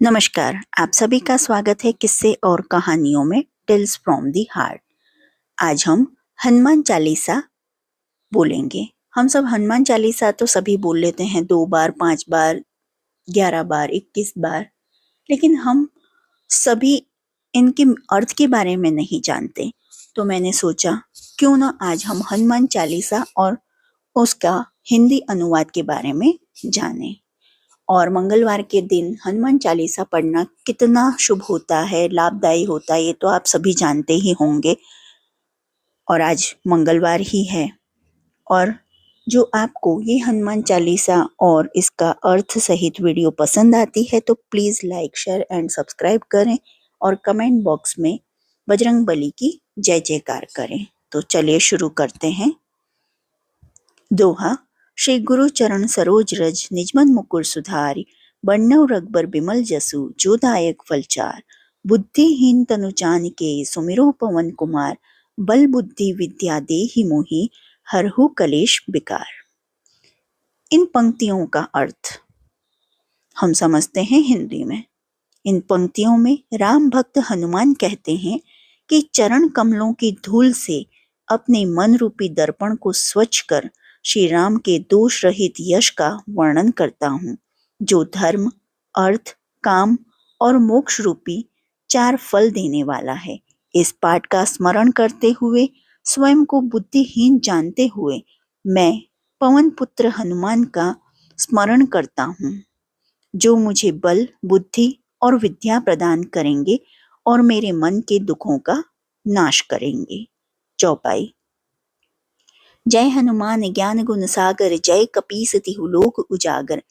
नमस्कार, आप सभी का स्वागत है किस्से और कहानियों में टेल्स फ्रॉम दी हार्ट। आज हम हनुमान चालीसा बोलेंगे। हम सब हनुमान चालीसा तो सभी बोल लेते हैं 2 बार, 5 बार, 11 बार, 21 बार, लेकिन हम सभी इनके अर्थ के बारे में नहीं जानते। तो मैंने सोचा क्यों ना आज हम हनुमान चालीसा और उसका हिंदी अनुवाद के बारे में जानें। और मंगलवार के दिन हनुमान चालीसा पढ़ना कितना शुभ होता है, लाभदायी होता है, ये तो आप सभी जानते ही होंगे। और आज मंगलवार ही है। और जो आपको ये हनुमान चालीसा और इसका अर्थ सहित वीडियो पसंद आती है तो please like, share and subscribe करें और कमेंट बॉक्स में बजरंग बली की जय जयकार करें। तो चलिए शुरू करते हैं। दोहा। श्री गुरु चरण सरोज रज निजमन मुकुर सुधारि बरनउँ रघुबर बिमल जसु जो दायक फलचार। बुद्धिहीन तनु जानिके सुमिरौ पवन कुमार बल बुद्धि विद्या देहि मोहि हरहु कलेश विकार। इन पंक्तियों का अर्थ हम समझते हैं हिंदी में। इन पंक्तियों में राम भक्त हनुमान कहते हैं कि चरण कमलों की धूल से अपने मन रूपी दर्पण को स्वच्छ कर श्री राम के दोष रहित यश का वर्णन करता हूँ, जो धर्म, अर्थ, काम और मोक्ष रूपी 4 फल देने वाला है। इस पाठ का स्मरण करते हुए, स्वयं को बुद्धिहीन जानते हुए, मैं पवन पुत्र हनुमान का स्मरण करता हूँ, जो मुझे बल, बुद्धि और विद्या प्रदान करेंगे और मेरे मन के दुखों का नाश करेंगे। चौपाई। जय हनुमान ज्ञान गुण सागर जय कपीस तिहु लोक उजागर।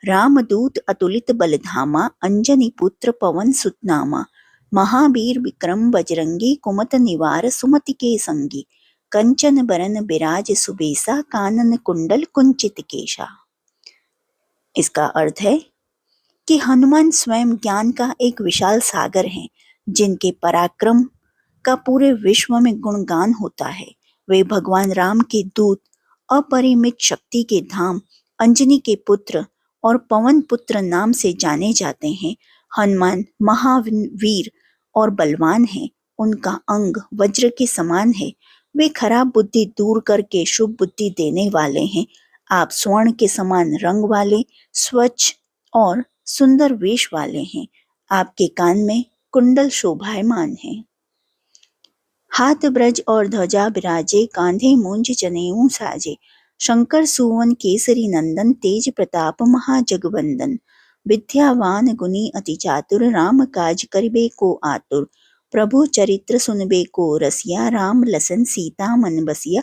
रामदूत अतुलित बल धामा अंजनी पुत्र पवन सुत नामा। महावीर विक्रम बजरंगी कुमत निवार सुमति के संगी। कंचन बरन बिराज सुबेसा कानन कुंडल कुंचित केशा। इसका अर्थ है कि हनुमान स्वयं ज्ञान का एक विशाल सागर हैं, जिनके पराक्रम का पूरे विश्व में गुणगान होता है। वे भगवान राम के दूत, अपरिमित शक्ति के धाम, अंजनी के पुत्र और पवन पुत्र नाम से जाने जाते हैं। हनुमान महावीर और बलवान हैं। उनका अंग वज्र के समान है। वे खराब बुद्धि दूर करके शुभ बुद्धि देने वाले हैं। आप स्वर्ण के समान रंग वाले, स्वच्छ और सुंदर वेश वाले हैं। आपके कान में कुंडल शोभायमान है। हाथ ब्रज और ध्वजा बिराजे, कांधे मूंज जनेऊ साजे। शंकर सुवन केसरी नंदन, तेज प्रताप महाजगवंदन। विद्यावान गुणी अति चातुर, राम काज करिबे को आतुर। प्रभु चरित्र सुनबे को रसिया, राम लसन सीता मन बसिया।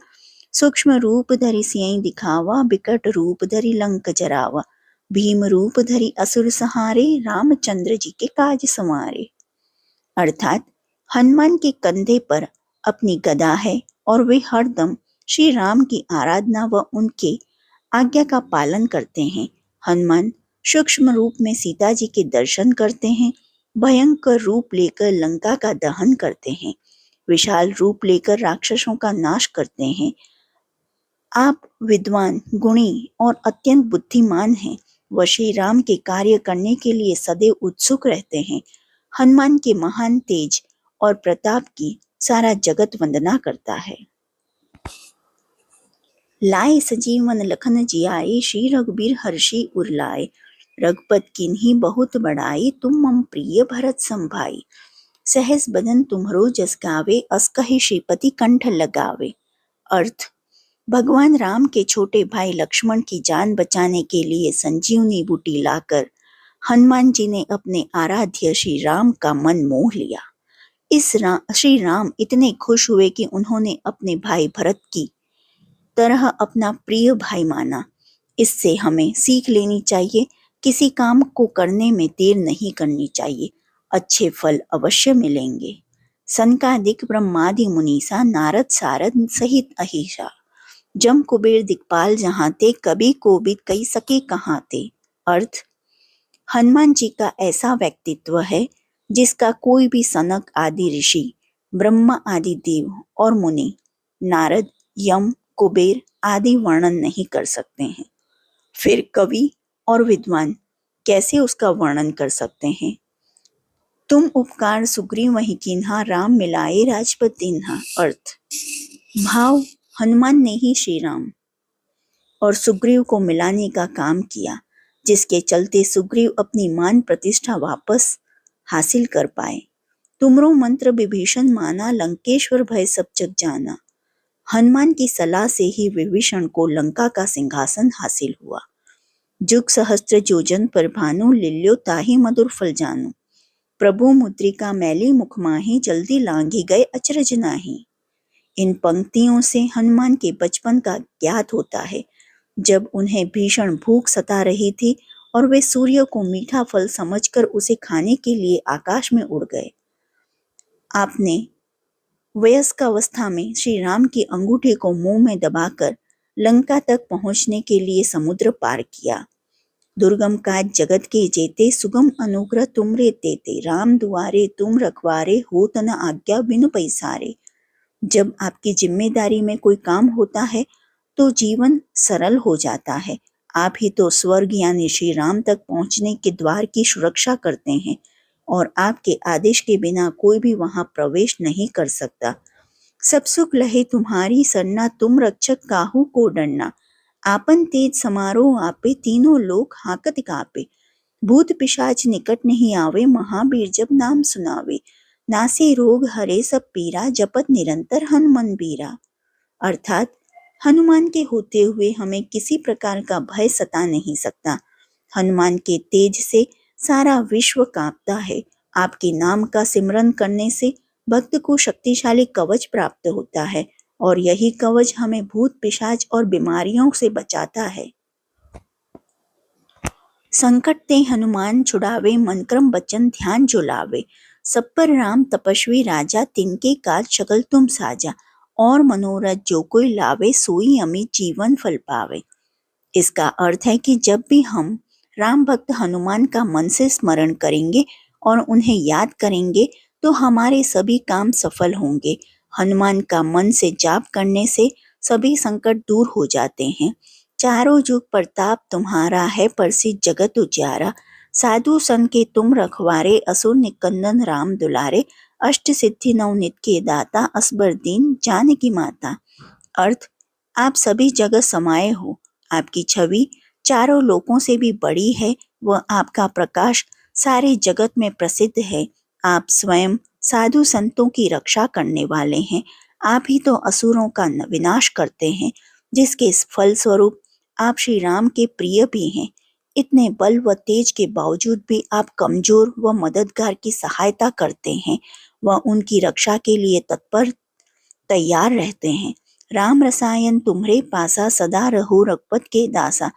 सूक्ष्म रूप धरि सियहि दिखावा, बिकट रूप धरि लंक जरावा। भीम रूप धरि असुर संहारे, रामचंद्र जी के काज संवारे। अर्थात हनुमान के कंधे पर अपनी गदा है और वे हरदम श्री राम की आराधना व उनके आज्ञा का पालन करते हैं। हनुमान सूक्ष्म रूप में सीता जी के दर्शन करते हैं, भयंकर रूप लेकर लंका का दहन करते हैं, विशाल रूप लेकर राक्षसों का नाश करते हैं। आप विद्वान, गुणी और अत्यंत बुद्धिमान हैं। वह श्री राम के कार्य करने के लिए सदैव उत्सुक रहते हैं। हनुमान के महान तेज और प्रताप की सारा जगत वंदना करता है। लाए सजीवन लखन जियाए, श्री रघुबीर हर्षि उर लाए। रघुपत किन्हीं बहुत बड़ाई, तुम मम प्रिय भरत सम भाई। सहस बदन तुम्हरो जस गावे, अस कहि श्रीपति कंठ लगावे। अर्थ। भगवान राम के छोटे भाई लक्ष्मण की जान बचाने के लिए संजीवनी बूटी लाकर हनुमान जी ने अपने आराध्य श्री राम का मन मोह लिया। श्री राम इतने खुश हुए कि उन्होंने अपने भाई भरत की तरह अपना प्रिय भाई माना। इससे हमें सीख लेनी चाहिए, किसी काम को करने में देर नहीं करनी चाहिए, अच्छे फल अवश्य मिलेंगे। सनकादिक ब्रह्मादि मुनीसा, नारद सारद सहित अहिसा। जम कुबेर दिक्पाल जहाँ ते, कभी कोबिद कही सके कहाँ ते। अर्थ। हनुमान जी का ऐसा व्यक्तित्व है जिसका कोई भी सनक आदि ऋषि, ब्रह्मा आदि देव और मुनि, नारद, यम, कुबेर आदि वर्णन नहीं कर सकते हैं। फिर कवि और विद्वान कैसे उसका वर्णन कर सकते हैं। तुम उपकार सुग्रीव वही कीन्हा, राम मिलाए राजपद दीन्हा। अर्थ, भाव, हनुमान ने ही श्री राम और सुग्रीव को मिलाने का काम किया, जिसके चलते सुग्रीव अपनी मान प्रतिष्ठा वापस हासिल कर पाए। तुमरो मंत्र विभीषण माना, लंकेश्वर भय सब जग जाना। हनुमान की सलाह से ही विभीषण को लंका का सिंहासन हासिल हुआ। जुग सहस्त्र जोजन पर भानु, लिल्यो ताहि मधुर फल जानु। प्रभु मुद्रिका मैली मुख माही, जल्दी लांघी गए अचरज नाही। इन पंक्तियों से हनुमान के बचपन का ज्ञात होता है, जब उन्हें भीषण भूख सता रही थी और वे सूर्य को मीठा फल समझकर उसे खाने के लिए आकाश में उड़ गए। आपने वयस्क अवस्था में श्री राम की अंगूठे को मुंह में दबाकर लंका तक पहुंचने के लिए समुद्र पार किया। दुर्गम काज जगत के जेते, सुगम अनुग्रह तुमरे तेते। राम दुआरे तुम रखवारे, होत न आज्ञा बिनु पैसारे। जब आपकी जिम्मेदारी में कोई काम होता है तो जीवन सरल हो जाता है। आप ही तो स्वर्ग यानी श्री राम तक पहुंचने के द्वार की सुरक्षा करते हैं और आपके आदेश के बिना कोई भी वहां प्रवेश नहीं कर सकता। सब सुख लहे तुम्हारी सरना, तुम रक्षक काहू को डरना। आपन तेज समारोह आपे, तीनों लोक हाकत कापे। भूत पिशाच निकट नहीं आवे, महावीर जब नाम सुनावे। नासे रोग हरे सब पीरा, जपत निरंतर हनुमान बीरा। अर्थात हनुमान के होते हुए हमें किसी प्रकार का भय सता नहीं सकता। हनुमान के तेज से सारा विश्व कांपता है। आपके नाम का सिमरन करने से भक्त को शक्तिशाली कवच प्राप्त होता है और यही कवच हमें भूत पिशाच और बीमारियों से बचाता है। संकट ते हनुमान छुड़ावे, मन क्रम बचन ध्यान जो लावे। सब पर राम तपस्वी राजा, तिनके काज सकल तुम साजा। और मनोरथ जो कोई लावे, सोई अमित जीवन फल पावे। इसका अर्थ है कि जब भी हम राम भक्त हनुमान का मन से स्मरण करेंगे और उन्हें याद करेंगे तो हमारे सभी काम सफल होंगे। हनुमान का मन से जाप करने से सभी संकट दूर हो जाते हैं। चारों जुग प्रताप तुम्हारा है, प्रसिद्ध जगत उजियारा। साधु संत के तुम रखवारे, असुर निकंदन राम दुलारे। अष्ट सिद्धि नवनिध के दाता, असबर दीन जानकी माता। अर्थ, आप सभी जगह समाये हो। आपकी छवि चारों लोकों से भी बड़ी है। वह आपका प्रकाश सारे जगत में प्रसिद्ध है। आप स्वयं साधु संतों की रक्षा करने वाले हैं। आप ही तो असुरों का विनाश करते हैं, जिसके फल स्वरूप आप श्री राम के प्रिय भी हैं। इतने बल व तेज के बावजूद भी आप कमजोर व मददगार की सहायता करते हैं व उनकी रक्षा के लिए तत्पर तैयार रहते हैं। राम रसायन तुम्हरे पासा, सदा रहो रघुपत के दासा।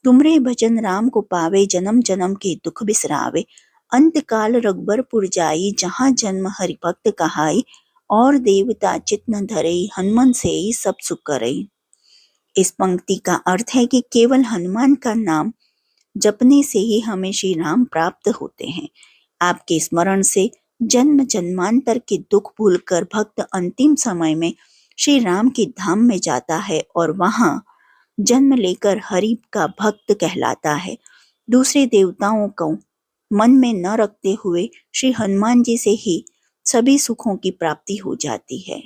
तुमरे भजन राम को पावे, जन्म जन्म के दुख बिसरावे। अंत काल रघुबरपुर जाई, जहाँ जन्म हरि भक्त कहाई। और देवता चित न धरई, हनुमान से ही सब सुख करई। इस पंक्ति का अर्थ है कि केवल हनुमान का नाम जपने से ही हमें श्री राम प्राप्त होते हैं। आपके स्मरण से जन्म जन्मांतर के दुख भूलकर भक्त अंतिम समय में श्री राम के धाम में जाता है और वहां जन्म लेकर हरि का भक्त कहलाता है। दूसरे देवताओं को मन में न रखते हुए श्री हनुमान जी से ही सभी सुखों की प्राप्ति हो जाती है।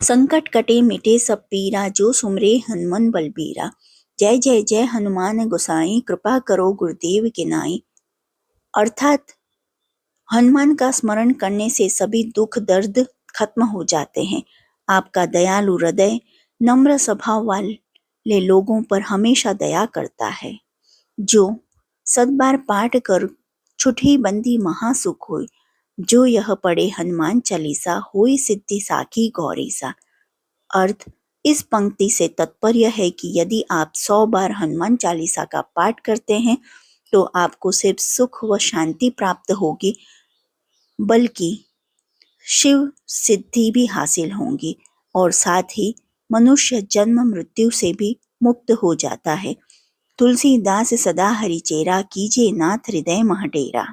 संकट कटे मिटे सब पीरा, जो सुमरे हनुमान बलबीरा। जय जय जय हनुमान गोसाई, कृपा करो गुरुदेव के नाई। अर्थात हनुमान का स्मरण करने से सभी दुख दर्द खत्म हो जाते हैं। आपका दयालु हृदय नम्र स्वभाव वाले लोगों पर हमेशा दया करता है। जो सदबार पाठ कर छुठी बंदी महासुख होय, जो यह पढ़े हनुमान चालीसा, होई सिद्धि साखी गौरीसा। अर्थ, इस पंक्ति से तात्पर्य है कि यदि आप 100 बार हनुमान चालीसा का पाठ करते हैं तो आपको सिर्फ सुख व शांति प्राप्त होगी, बल्कि शिव सिद्धि भी हासिल होंगी और साथ ही मनुष्य जन्म मृत्यु से भी मुक्त हो जाता है। तुलसीदास सदा हरिचेरा, कीजिए नाथ हृदय मह डेरा।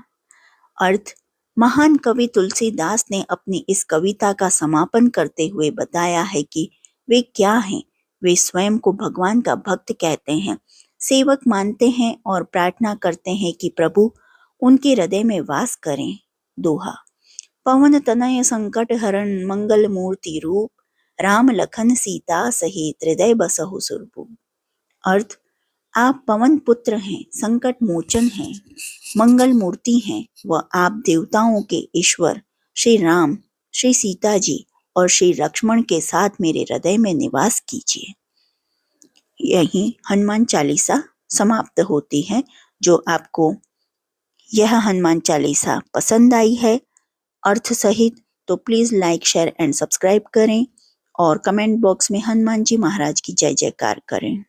अर्थ, महान कवि तुलसीदास ने अपनी इस कविता का समापन करते हुए बताया है कि वे क्या हैं। वे स्वयं को भगवान का भक्त कहते हैं। सेवक मानते हैं और प्रार्थना करते हैं कि प्रभु उनके हृदय में वास करें। दोहा। पवन तनय संकट हरण मंगल मूर्ति रूप, राम लखन सीता सहित हृदय बसहु सुरभूप। अर्थ, आप पवन पुत्र हैं, संकट मोचन हैं, मंगल मूर्ति हैं व आप देवताओं के ईश्वर श्री राम, श्री सीता जी और श्री लक्ष्मण के साथ मेरे हृदय में निवास कीजिए। यही हनुमान चालीसा समाप्त होती है। जो आपको यह हनुमान चालीसा पसंद आई है अर्थ सहित, तो please like, share and subscribe करें और कमेंट बॉक्स में हनुमान जी महाराज की जय जयकार करें।